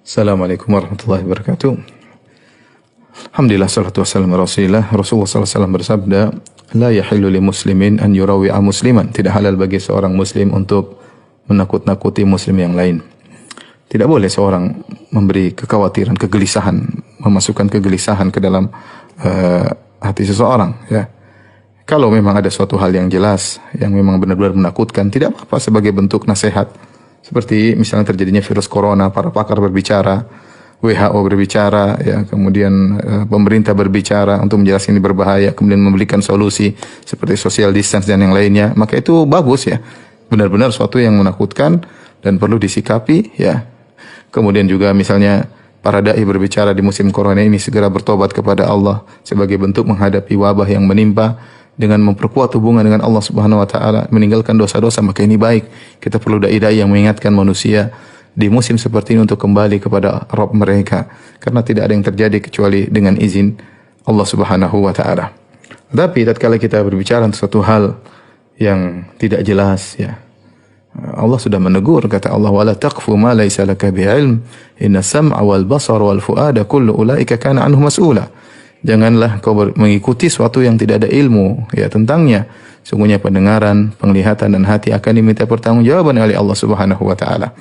Assalamualaikum warahmatullahi wabarakatuh. Alhamdulillah, salatu wassalamu ala Rasulillah. Rasulullah SAW bersabda, la yahillu li muslimin an yurawi'a musliman. Tidak halal bagi seorang muslim untuk menakut-nakuti muslim yang lain. Tidak boleh seorang memberi kekhawatiran, kegelisahan, memasukkan kegelisahan ke dalam hati seseorang, ya. Kalau memang ada suatu hal yang jelas, yang memang benar-benar menakutkan, tidak apa-apa sebagai bentuk nasihat. Seperti misalnya terjadinya virus corona, para pakar berbicara, WHO berbicara, ya, kemudian pemerintah berbicara untuk menjelaskan ini berbahaya, kemudian memberikan solusi seperti social distance dan yang lainnya, maka itu bagus, ya. Benar-benar suatu yang menakutkan dan perlu disikapi, ya. Kemudian juga misalnya para dai berbicara di musim corona ini segera bertobat kepada Allah sebagai bentuk menghadapi wabah yang menimpa, dengan memperkuat hubungan dengan Allah Subhanahu wa taala, meninggalkan dosa-dosa, maka ini baik. Kita perlu dai-dai yang mengingatkan manusia di musim seperti ini untuk kembali kepada Rabb mereka, karena tidak ada yang terjadi kecuali dengan izin Allah Subhanahu wa taala. Tapi tatkala kita berbicara tentang suatu hal yang tidak jelas, ya, Allah sudah menegur, kata Allah, wala taqfu ma laysa laka bi'ilm inna sam'a wal basara wal fuada kullu ulaika kana anhu mas'ula. Janganlah kau mengikuti sesuatu yang tidak ada ilmu, ya, tentangnya. Sungguhnya pendengaran, penglihatan dan hati akan diminta pertanggungjawaban oleh Allah Subhanahu wa taala.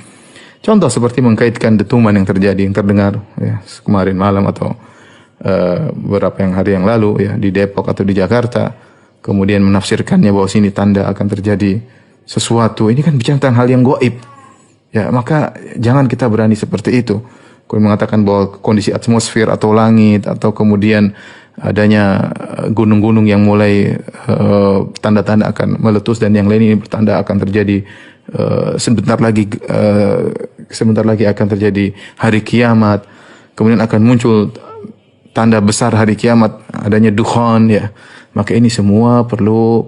Contoh seperti mengkaitkan dentuman yang terjadi, yang terdengar, ya, kemarin malam atau beberapa hari yang lalu, ya, di Depok atau di Jakarta, kemudian menafsirkannya bahwa sini tanda akan terjadi sesuatu. Ini kan bicara tentang hal yang gaib. Ya, maka jangan kita berani seperti itu. Kemudian mengatakan bahwa kondisi atmosfer atau langit, atau kemudian adanya gunung-gunung yang mulai tanda-tanda akan meletus dan yang lain ini bertanda akan terjadi sebentar lagi akan terjadi hari kiamat. Kemudian akan muncul tanda besar hari kiamat, adanya dukhan, ya. Maka ini semua perlu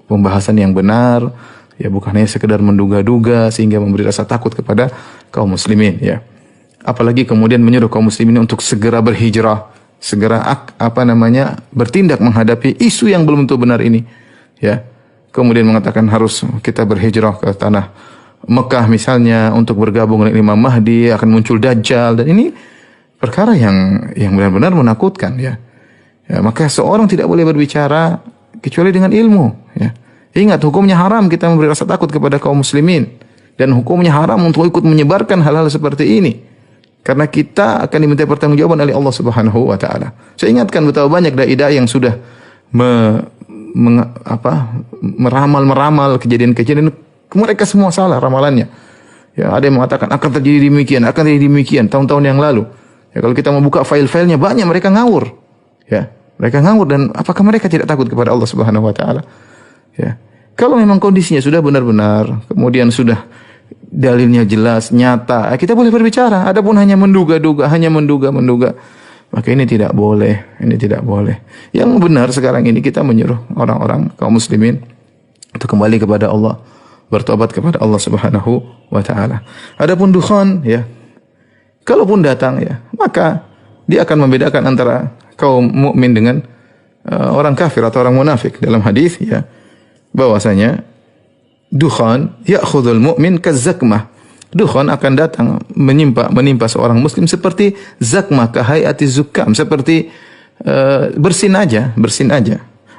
pembahasan yang benar, ya, bukan hanya sekedar menduga-duga sehingga memberi rasa takut kepada kaum muslimin, ya. Apalagi kemudian menyuruh kaum muslimin untuk segera berhijrah, segera bertindak menghadapi isu yang belum tentu benar ini, ya. Kemudian mengatakan harus kita berhijrah ke tanah Mekah misalnya untuk bergabung dengan Imam Mahdi, akan muncul Dajjal, dan ini perkara yang benar-benar menakutkan, ya. Ya, maka seorang tidak boleh berbicara kecuali dengan ilmu, ya. Ingat, hukumnya haram kita memberi rasa takut kepada kaum muslimin, dan hukumnya haram untuk ikut menyebarkan hal-hal seperti ini. Karena kita akan diminta pertanggungjawaban oleh Allah Subhanahu wa taala. Saya ingatkan betapa banyak dai-dai yang sudah meramal kejadian-kejadian, mereka semua salah ramalannya. Ya, ada yang mengatakan akan terjadi demikian tahun-tahun yang lalu. Ya, kalau kita membuka file-filenya banyak mereka ngawur. Ya, mereka ngawur, dan apakah mereka tidak takut kepada Allah Subhanahu wa taala? Ya. Kalau memang kondisinya sudah benar-benar, kemudian sudah dalilnya jelas, nyata, kita boleh berbicara. Adapun hanya menduga-duga, maka ini tidak boleh. Yang benar sekarang ini kita menyuruh orang-orang kaum muslimin untuk kembali kepada Allah, bertobat kepada Allah Subhanahu wa taala. Adapun dukhan, ya, kalaupun datang, ya, maka dia akan membedakan antara kaum mukmin dengan orang kafir atau orang munafik. Dalam hadis, ya, bahwasanya dukhan ya'khudhul mu'min kazakmah. Dukhan akan datang menimpa seorang muslim seperti zakmah, kahayati zukam, seperti bersin aja.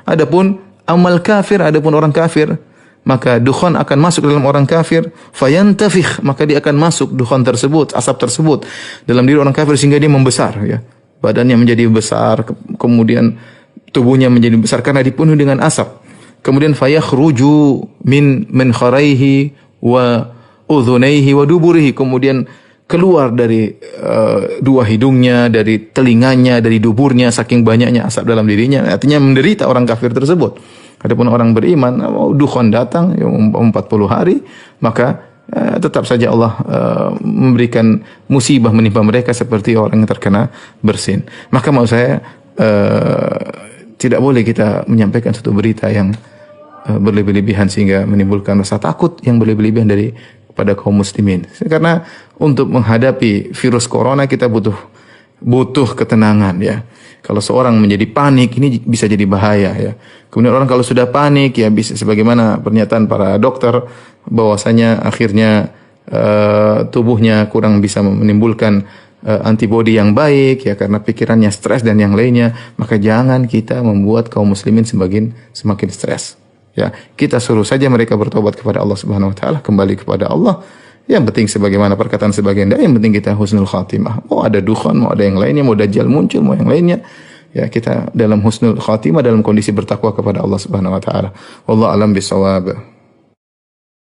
Adapun amal kafir, adapun orang kafir, maka dukhan akan masuk dalam orang kafir, fayantafikh, maka dia akan masuk dukhan tersebut, asap tersebut dalam diri orang kafir sehingga dia membesar, ya. Badannya menjadi besar, kemudian tubuhnya menjadi besar karena dipenuhi dengan asap. Kemudian fayakhruju min kharaihi wa udhunaihi wa duburihi, kemudian keluar dari dua hidungnya, dari telinganya, dari duburnya, saking banyaknya asap dalam dirinya. Artinya menderita orang kafir tersebut. Adapun orang beriman, dukhan datang 40 hari, maka tetap saja Allah memberikan musibah menimpa mereka seperti orang yang terkena bersin. Maka mau saya tidak boleh kita menyampaikan satu berita yang berlebih-lebihan sehingga menimbulkan rasa takut yang berlebih-lebihan pada kaum muslimin. Karena untuk menghadapi virus corona kita butuh ketenangan, ya. Kalau seorang menjadi panik, ini bisa jadi bahaya, ya. Kemudian orang kalau sudah panik, ya, bisa sebagaimana pernyataan para dokter bahwasanya akhirnya tubuhnya kurang bisa menimbulkan antibodi yang baik ya karena pikirannya stres dan yang lainnya, maka jangan kita membuat kaum muslimin semakin stres. Ya, kita suruh saja mereka bertobat kepada Allah Subhanahu wa taala, kembali kepada Allah. Yang penting sebagaimana perkataan sebagian dai, yang penting kita husnul khatimah. Mau ada dukhan, mau ada yang lainnya, mau dajjal muncul, mau yang lainnya. Ya, kita dalam husnul khatimah, dalam kondisi bertakwa kepada Allah Subhanahu wa taala. Wallahu alam bisawab.